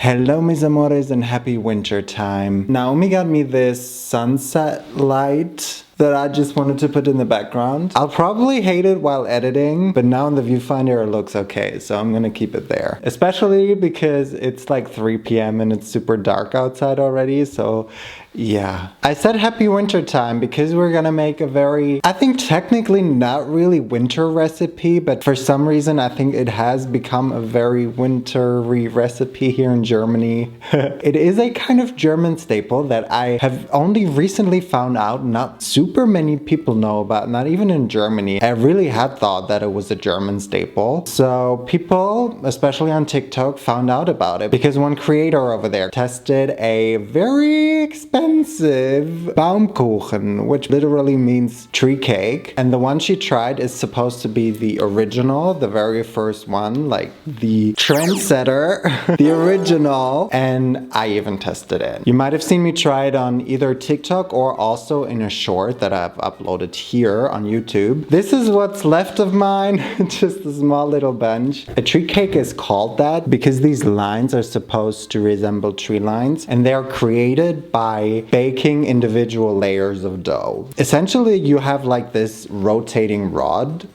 Hello mis amores and happy winter time. Naomi got me this sunset light that I just wanted to put in the background. I'll probably hate it while editing, but now in the viewfinder it looks okay, so I'm gonna keep it there. Especially because it's like 3 p.m. and it's super dark outside already, so yeah. I said happy winter time because we're gonna make a very, I think technically not really winter recipe, but for some reason I think it has become a very wintry recipe here in Germany. It is a kind of German staple that I have only recently found out not super many people know about, not even in Germany. I really had thought that it was a German staple. So people, especially on TikTok, found out about it because one creator over there tested a very expensive baumkuchen, which literally means tree cake. And the one she tried is supposed to be the original, the very first one, like the trendsetter, the original. And I even tested it. You might have seen me try it on either TikTok or also in a short that I've uploaded here on YouTube. This is what's left of mine, just a small little bunch. A tree cake is called that because these lines are supposed to resemble tree lines, and they are created by baking individual layers of dough. Essentially, you have like this rotating rod.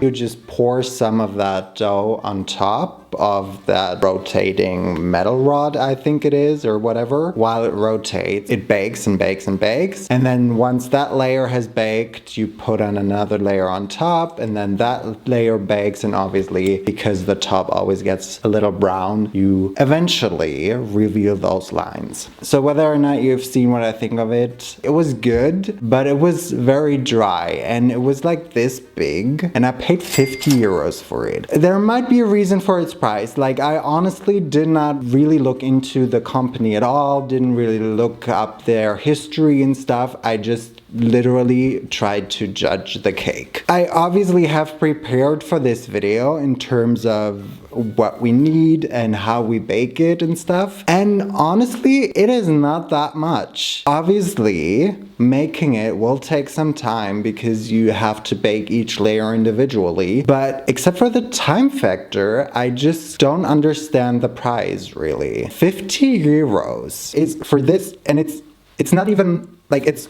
You just pour some of that dough on top of that rotating metal rod, I think it is, or whatever. While it rotates, it bakes and bakes and bakes. And then once that layer has baked, you put on another layer on top, and then that layer bakes. And obviously, because the top always gets a little brown, you eventually reveal those lines. So whether or not you've seen what I think of it, it was good, but it was very dry, and it was like this big, and I paid 50 euros for it. There might be a reason for its price. Like, I honestly did not really look into the company at all, didn't really look up their history and stuff. I just literally tried to judge the cake. I obviously have prepared for this video in terms of what we need and how we bake it and stuff. And honestly, it is not that much. Obviously, making it will take some time because you have to bake each layer individually. But except for the time factor, I just don't understand the price really. 50 euros is for this, and it's not even like it's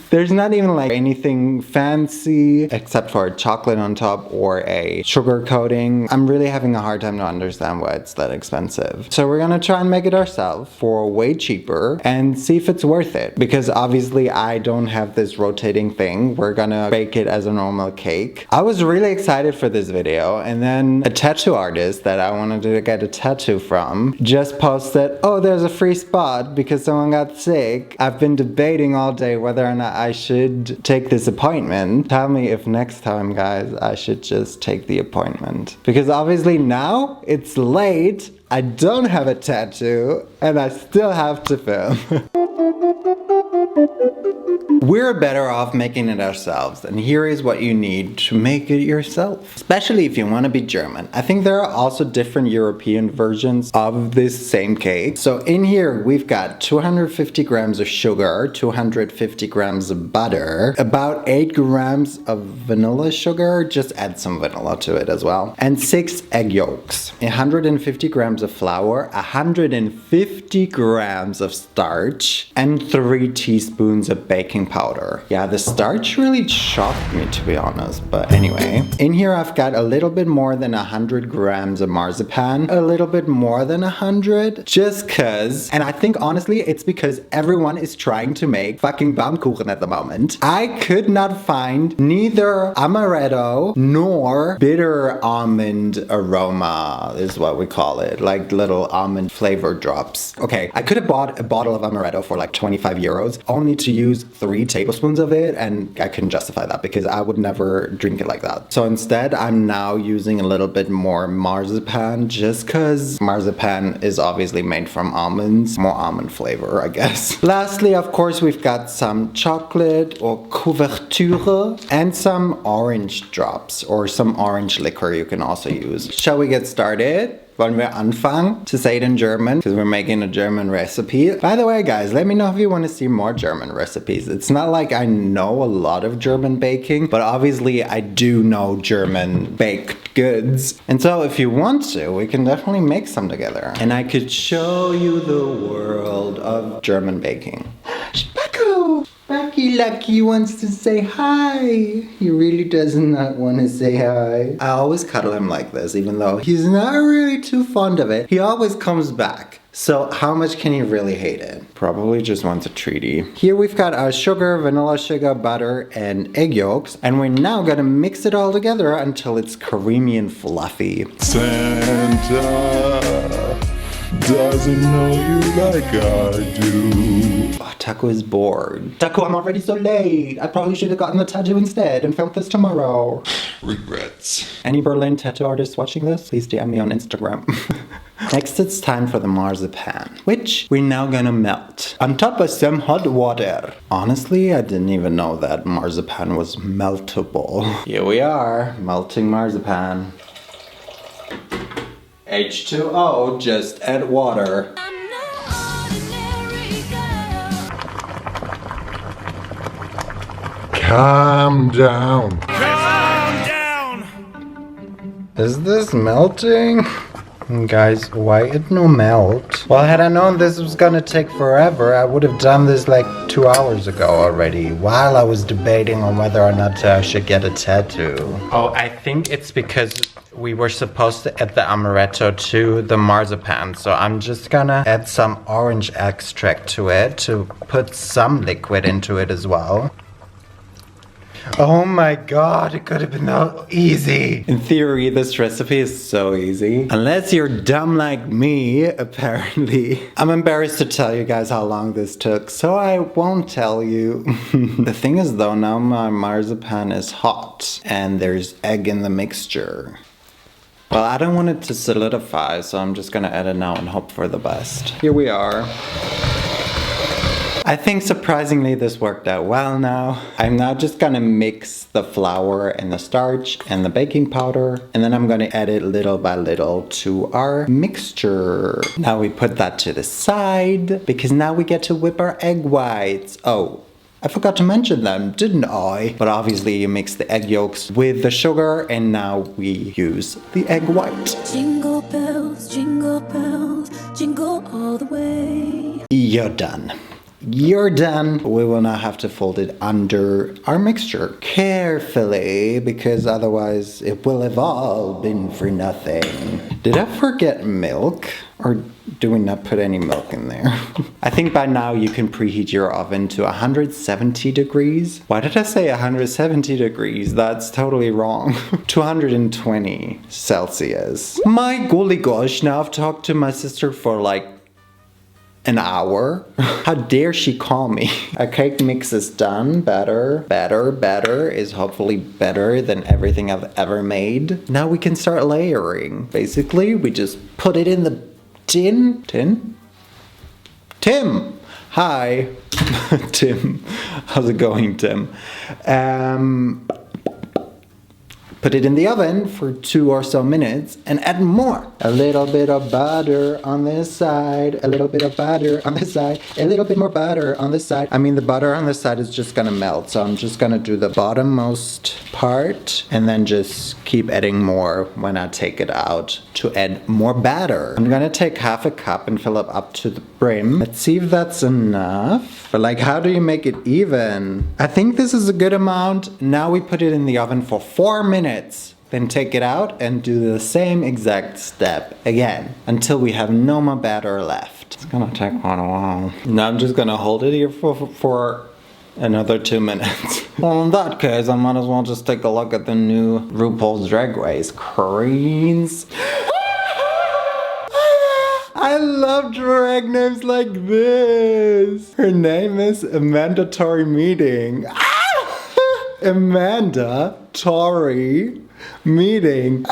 there's not even like anything fancy except for a chocolate on top or a sugar coating. I'm really having a hard time to understand why it's that expensive. So we're gonna try and make it ourselves for way cheaper and see if it's worth it. Because obviously I don't have this rotating thing. We're gonna bake it as a normal cake. I was really excited for this video, and then a tattoo artist that I wanted to get a tattoo from just posted, oh, there's a free spot because someone got sick. I've been debating all day whether or not I should take this appointment. Tell me if next time, guys, I should just take the appointment. Because obviously now it's late, I don't have a tattoo, and I still have to film. We're better off making it ourselves, and here is what you need to make it yourself. Especially if you want to be German. I think there are also different European versions of this same cake. So in here we've got 250 grams of sugar, 250 grams of butter, about 8 grams of vanilla sugar, just add some vanilla to it as well, and 6 egg yolks, 150 grams of flour, 150 grams of starch, and 3 teaspoons of baking powder. Yeah, the starch really shocked me, to be honest, but anyway. In here I've got a little bit more than 100 grams of marzipan, a little bit more than 100, just cause, and I think honestly it's because everyone is trying to make fucking baumkuchen at the moment. I could not find neither amaretto nor bitter almond aroma is what we call it, like little almond flavor drops. Okay, I could have bought a bottle of amaretto for like 25 euros, only to use 3 tablespoons of it, and I couldn't justify that because I would never drink it like that. So instead, I'm now using a little bit more marzipan just because marzipan is obviously made from almonds, more almond flavor, I guess. Lastly, of course, we've got some chocolate or couverture and some orange drops or some orange liquor you can also use. Shall we get started? Wollen wir anfangen to say it in German? Because we're making a German recipe. By the way, guys, let me know if you want to see more German recipes. It's not like I know a lot of German baking, but obviously I do know German baked goods. And so if you want to, we can definitely make some together. And I could show you the world of German baking. Spacko! Lucky Lucky wants to say hi. He really does not want to say hi. I always cuddle him like this, even though he's not really too fond of it. He always comes back. So how much can he really hate it? Probably just wants a treaty. Here we've got our sugar, vanilla sugar, butter, and egg yolks. And we're now gonna mix it all together until it's creamy and fluffy. Santa doesn't know you like I do. Oh, Taco is bored. Taco, I'm already so late. I probably should have gotten the tattoo instead and filmed this tomorrow. Regrets. Any Berlin tattoo artists watching this? Please DM me on Instagram. Next, it's time for the marzipan, which we're now gonna melt on top of some hot water. Honestly, I didn't even know that marzipan was meltable. Here we are, melting marzipan. H2O, just add water. Calm down. Calm down! Is this melting? Guys, why it no melt? Well, had I known this was gonna take forever, I would have done this like 2 hours ago already, while I was debating on whether or not I should get a tattoo. Oh, I think it's because we were supposed to add the amaretto to the marzipan, so I'm just gonna add some orange extract to it to put some liquid into it as well. Oh my god, it could have been so easy. In theory, this recipe is so easy. Unless you're dumb like me, apparently. I'm embarrassed to tell you guys how long this took, so I won't tell you. The thing is though, now my marzipan is hot and there's egg in the mixture. Well, I don't want it to solidify, so I'm just gonna add it now and hope for the best. Here we are. I think surprisingly this worked out well now. I'm now just gonna mix the flour and the starch and the baking powder, and then I'm gonna add it little by little to our mixture. Now we put that to the side, because now we get to whip our egg whites. Oh, I forgot to mention them, didn't I? But obviously you mix the egg yolks with the sugar, and now we use the egg white. Jingle bells, jingle all the way. You're done. You're done. We will now have to fold it under our mixture carefully, because otherwise it will have all been for nothing. Did I forget milk? Or do we not put any milk in there? I think by now you can preheat your oven to 170 degrees. Why did I say 170 degrees? That's totally wrong. 220 Celsius. My golly gosh, now I've talked to my sister for like an hour? How dare she call me? Our cake mix is done. Better is hopefully better than everything I've ever made. Now we can start layering. Basically, we just put it in the tin? Tim! Hi. Tim. How's it going, Tim? Put it in the oven for 2 or so minutes and add more. A little bit of butter on this side, a little bit of butter on this side, a little bit more butter on this side. I mean, the butter on this side is just gonna melt, so I'm just gonna do the bottommost part and then just keep adding more when I take it out to add more batter. I'm gonna take half a cup and fill it up to the brim. Let's see if that's enough. But like, how do you make it even? I think this is a good amount. Now we put it in the oven for 4 minutes. Then take it out and do the same exact step again until we have no more batter left. It's gonna take quite a while. Now I'm just gonna hold it here for another 2 minutes. Well, in that case, I might as well just take a look at the new RuPaul's Drag Race queens. I love drag names like this. Her name is Amanda Tori Meeting. Amanda Tori Meeting.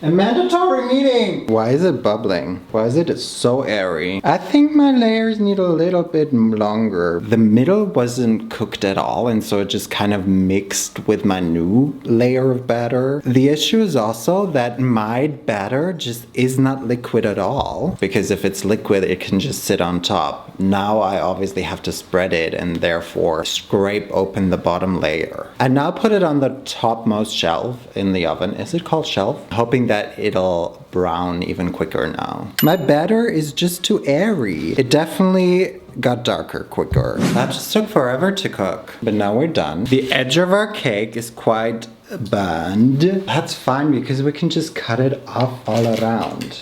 A mandatory meeting! Why is it bubbling? Why is it so airy? I think my layers need a little bit longer. The middle wasn't cooked at all, and so it just kind of mixed with my new layer of batter. The issue is also that my batter just is not liquid at all, because if it's liquid, it can just sit on top. Now I obviously have to spread it and therefore scrape open the bottom layer. I now put it on the topmost shelf in the oven. Is it called shelf? Hoping that it'll brown even quicker now. My batter is just too airy. It definitely got darker quicker. That just took forever to cook, but now we're done. The edge of our cake is quite burned. That's fine because we can just cut it off all around.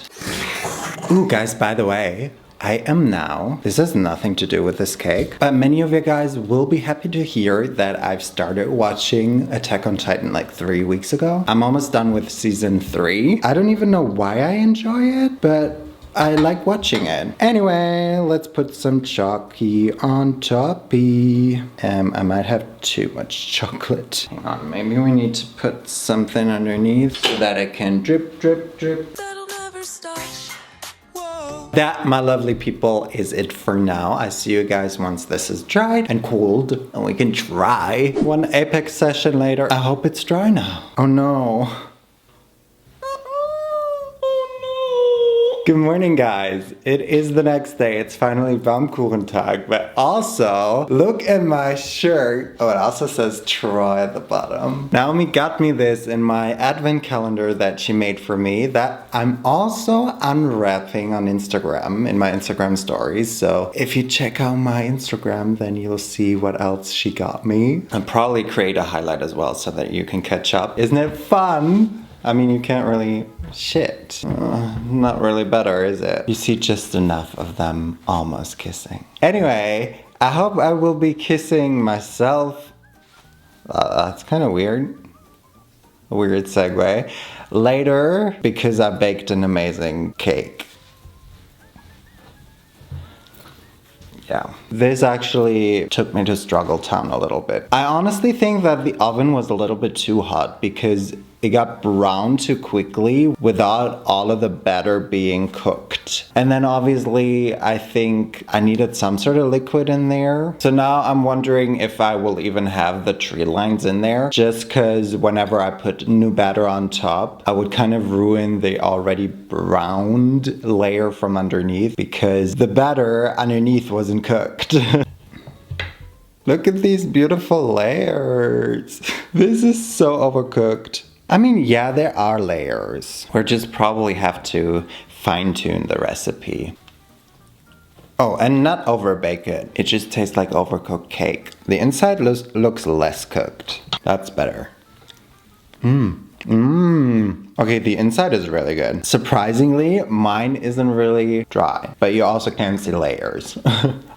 Ooh, guys, by the way, I am now, this has nothing to do with this cake, but many of you guys will be happy to hear that I've started watching Attack on Titan like 3 weeks ago. I'm almost done with season 3. I don't even know why I enjoy it, but I like watching it. Anyway, let's put some chalky on toppy. I might have too much chocolate. Hang on, maybe we need to put something underneath so that it can drip, drip, drip. That'll never stop. That, my lovely people, is it for now. I see you guys once this is dried and cooled and we can try. One Apex session later. I hope it's dry now. Oh no. Good morning, guys. It is the next day. It's finally baumkuchen Tag, but also, look at my shirt. Oh, it also says Troy at the bottom. Naomi got me this in my advent calendar that she made for me that I'm also unwrapping on Instagram, in my Instagram stories. So if you check out my Instagram, then you'll see what else she got me. I'll probably create a highlight as well so that you can catch up. Isn't it fun? I mean, you can't really... Shit. Not really better, is it? You see just enough of them almost kissing. Anyway, I hope I will be kissing myself. That's kind of weird. A weird segue. Later, because I baked an amazing cake. Yeah. This actually took me to struggle town a little bit. I honestly think that the oven was a little bit too hot because it got brown too quickly without all of the batter being cooked. And then obviously I think I needed some sort of liquid in there. So now I'm wondering if I will even have the tree lines in there, just because whenever I put new batter on top, I would kind of ruin the already browned layer from underneath because the batter underneath wasn't cooked. Look at these beautiful layers. This is so overcooked. I mean, yeah, there are layers. We just probably have to fine-tune the recipe. Oh, and not overbake it. It just tastes like overcooked cake. The inside looks less cooked. That's better. Okay, the inside is really good. Surprisingly, mine isn't really dry, but you also can see layers.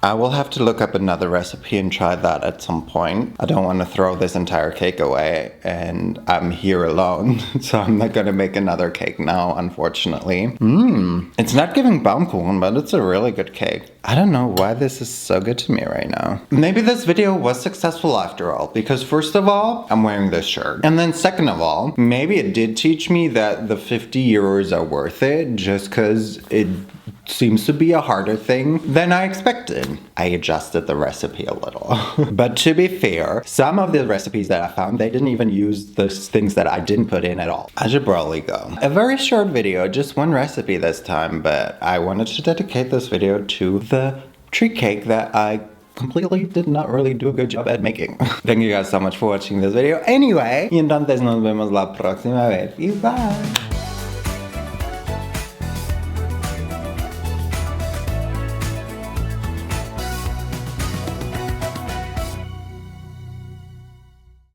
I will have to look up another recipe and try that at some point. I don't want to throw this entire cake away, and I'm here alone, so I'm not gonna make another cake now, unfortunately. It's not giving baumkuchen, but it's a really good cake. I don't know why this is so good to me right now. Maybe this video was successful after all, because first of all, I'm wearing this shirt. And then second of all, maybe it did teach me that the 50 euros are worth it, just because it seems to be a harder thing than I expected. I adjusted the recipe a little. But to be fair, some of the recipes that I found, they didn't even use the things that I didn't put in at all. I should probably go. A very short video, just one recipe this time, but I wanted to dedicate this video to the tree cake that I completely did not really do a good job at making. Thank you guys so much for watching this video. Anyway, y entonces nos vemos la próxima vez. Y bye!